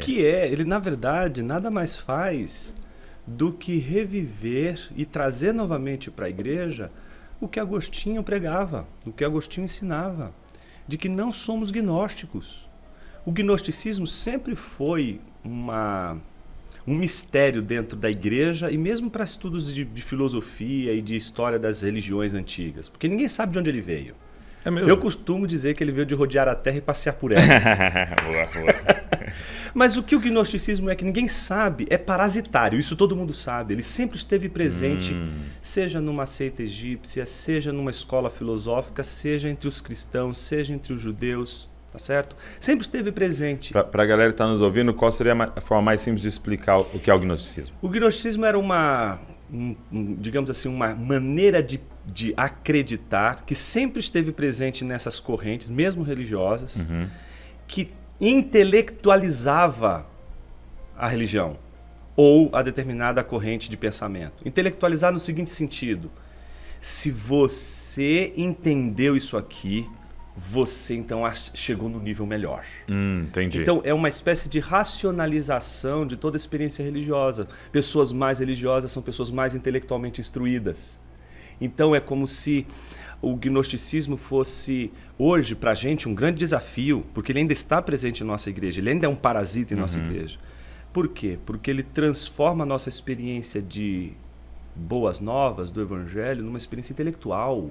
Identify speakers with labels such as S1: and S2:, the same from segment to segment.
S1: Que é, ele na verdade nada mais faz do que reviver e trazer novamente para a igreja o que Agostinho pregava, o que Agostinho ensinava, de que não somos gnósticos. O gnosticismo sempre foi um mistério dentro da igreja e mesmo para estudos de filosofia e de história das religiões antigas, porque ninguém sabe de onde ele veio.
S2: É mesmo?
S1: Eu costumo dizer que ele veio de rodear a terra e passear por ela.
S2: Boa, boa.
S1: Mas o que o gnosticismo é que ninguém sabe, é parasitário, isso todo mundo sabe. Ele sempre esteve presente, seja numa seita egípcia, seja numa escola filosófica, seja entre os cristãos, seja entre os judeus, tá certo? Sempre esteve presente.
S2: Para a galera que está nos ouvindo, qual seria a forma mais simples de explicar o que é o gnosticismo?
S1: O gnosticismo era digamos assim, uma maneira de acreditar que sempre esteve presente nessas correntes, mesmo religiosas, que intelectualizava a religião ou a determinada corrente de pensamento. Intelectualizar no seguinte sentido: se você entendeu isso aqui, você então chegou no nível melhor.
S2: Entendi.
S1: Então é uma espécie de racionalização de toda a experiência religiosa. Pessoas mais religiosas são pessoas mais intelectualmente instruídas. Então é como se o gnosticismo fosse, hoje, para a gente, um grande desafio, porque ele ainda está presente em nossa igreja, ele ainda é um parasita em nossa igreja. Por quê? Porque ele transforma a nossa experiência de boas novas, do evangelho, numa experiência intelectual.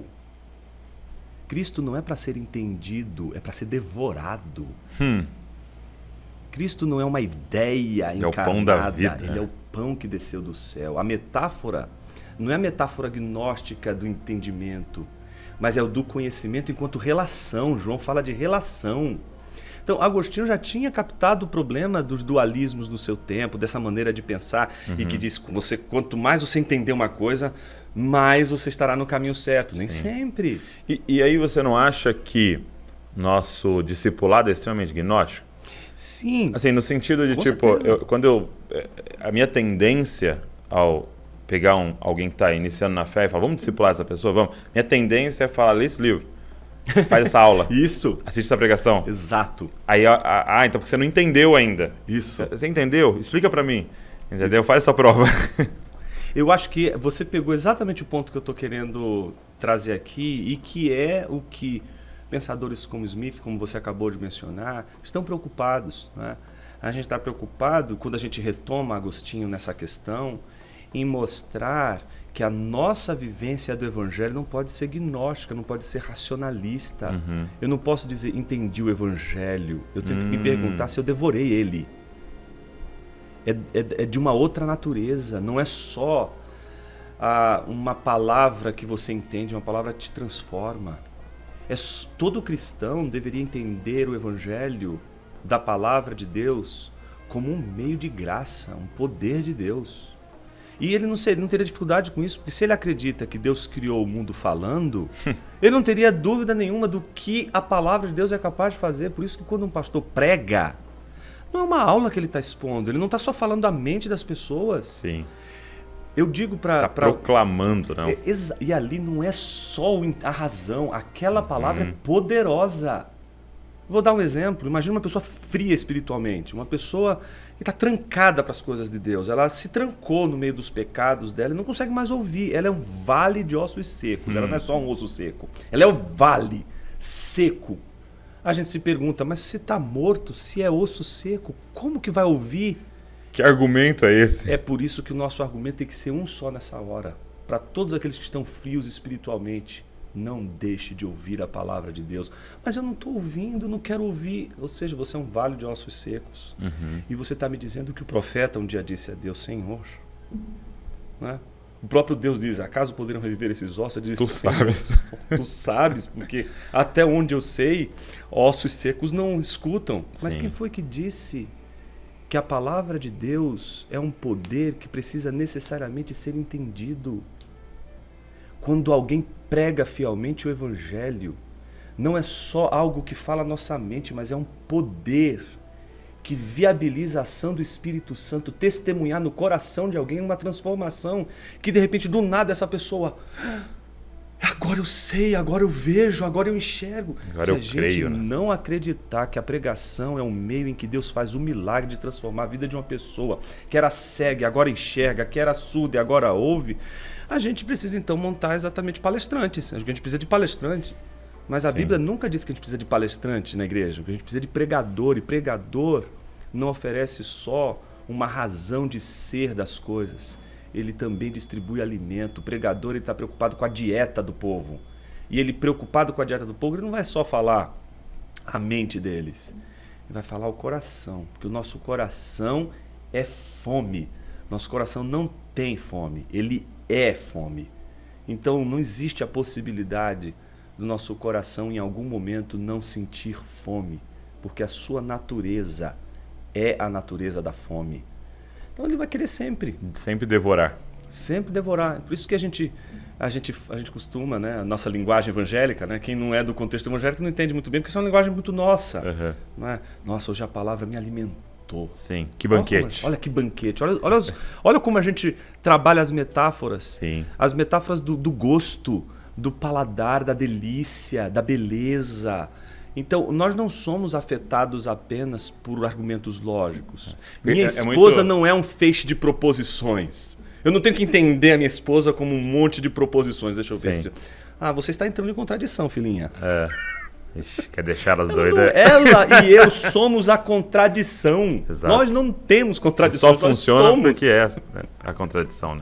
S1: Cristo não é para ser entendido, é para ser devorado. Cristo não é uma ideia encarnada,
S2: é o pão da vida,
S1: ele é o pão que desceu do céu. A metáfora não é a metáfora gnóstica do entendimento, mas é o do conhecimento enquanto relação. João fala de relação. Então, Agostinho já tinha captado o problema dos dualismos no seu tempo, dessa maneira de pensar, e que diz que quanto mais você entender uma coisa, mais você estará no caminho certo. Nem sempre.
S2: E aí você não acha que nosso discipulado é extremamente gnóstico?
S1: Sim.
S2: Assim, no sentido de, a minha tendência ao pegar alguém que está iniciando na fé e falar, vamos discipular essa pessoa, vamos. Minha tendência é falar, lê esse livro, faz essa aula.
S1: Isso.
S2: Assiste essa pregação.
S1: Exato.
S2: Aí, então porque você não entendeu ainda.
S1: Isso.
S2: Você entendeu? Explica para mim. Entendeu? Isso. Faz essa prova.
S1: Eu acho que você pegou exatamente o ponto que eu estou querendo trazer aqui e que é o que pensadores como Smith, como você acabou de mencionar, estão preocupados, né? A gente está preocupado, quando a gente retoma Agostinho nessa questão, em mostrar que a nossa vivência do Evangelho não pode ser gnóstica, não pode ser racionalista. Eu não posso dizer, entendi o Evangelho. Eu tenho que me perguntar se eu devorei ele. É de uma outra natureza, não é só uma palavra que você entende, uma palavra que te transforma. Todo cristão deveria entender o Evangelho da palavra de Deus como um meio de graça, um poder de Deus. E ele não teria dificuldade com isso, porque se ele acredita que Deus criou o mundo falando, ele não teria dúvida nenhuma do que a palavra de Deus é capaz de fazer. Por isso que quando um pastor prega, não é uma aula que ele está expondo, ele não está só falando da mente das pessoas.
S2: Sim.
S1: Eu digo para...
S2: Está proclamando, não?
S1: E ali não é só a razão, aquela palavra é poderosa. Vou dar um exemplo. Imagina uma pessoa fria espiritualmente, uma pessoa que está trancada para as coisas de Deus. Ela se trancou no meio dos pecados dela e não consegue mais ouvir. Ela é um vale de ossos secos. Ela não é só um osso seco. Ela é o vale seco. A gente se pergunta, mas se está morto, se é osso seco, como que vai ouvir?
S2: Que argumento é esse?
S1: É por isso que o nosso argumento tem que ser um só nessa hora. Para todos aqueles que estão frios espiritualmente. Não deixe de ouvir a palavra de Deus. Mas eu não estou ouvindo, não quero ouvir. Ou seja, você é um vale de ossos secos. E você está me dizendo que o profeta um dia disse a Deus, Senhor. Né? O próprio Deus diz, acaso poderiam reviver esses ossos? Ele diz,
S2: tu sabes.
S1: Tu sabes, porque até onde eu sei, ossos secos não escutam. Mas quem foi que disse que a palavra de Deus é um poder que precisa necessariamente ser entendido? Quando alguém prega fielmente o Evangelho, não é só algo que fala a nossa mente, mas é um poder que viabiliza a ação do Espírito Santo, testemunhar no coração de alguém uma transformação, que de repente, do nada, essa pessoa Agora eu sei, agora eu vejo, agora eu enxergo.
S2: Agora
S1: Se
S2: eu
S1: a gente
S2: creio, né?
S1: não acreditar que a pregação é um meio em que Deus faz o milagre de transformar a vida de uma pessoa, que era cega e agora enxerga, que era surda e agora ouve, a gente precisa então montar exatamente palestrantes. A gente precisa de palestrante. Mas a
S2: Sim.
S1: Bíblia nunca diz que a gente precisa de palestrante na igreja, que a gente precisa de pregador, e pregador não oferece só uma razão de ser das coisas. Ele também distribui alimento. O pregador está preocupado com a dieta do povo. E ele, preocupado com a dieta do povo, ele não vai só falar a mente deles. Ele vai falar o coração. Porque o nosso coração é fome. Nosso coração não tem fome. Ele é fome. Então não existe a possibilidade do nosso coração em algum momento não sentir fome. Porque a sua natureza é a natureza da fome. Então ele vai querer sempre.
S2: Sempre devorar.
S1: Sempre devorar. Por isso que a gente costuma, né? A nossa linguagem evangélica, né? Quem não é do contexto evangélico não entende muito bem, porque isso é uma linguagem muito nossa.
S2: Uhum.
S1: Não é? Nossa, hoje a palavra me alimentou.
S2: Sim, que banquete.
S1: Olha que banquete. Olha como a gente trabalha as metáforas.
S2: Sim.
S1: As metáforas do gosto, do paladar, da delícia, da beleza. Então, nós não somos afetados apenas por argumentos lógicos. Minha esposa não é um feixe de proposições. Eu não tenho que entender a minha esposa como um monte de proposições. Deixa eu ver se... você está entrando em contradição, filhinha.
S2: Ixi, quer deixar elas doidas?
S1: Ela e eu somos a contradição.
S2: Exato.
S1: Nós não temos contradição.
S2: Só funciona porque é a contradição, né?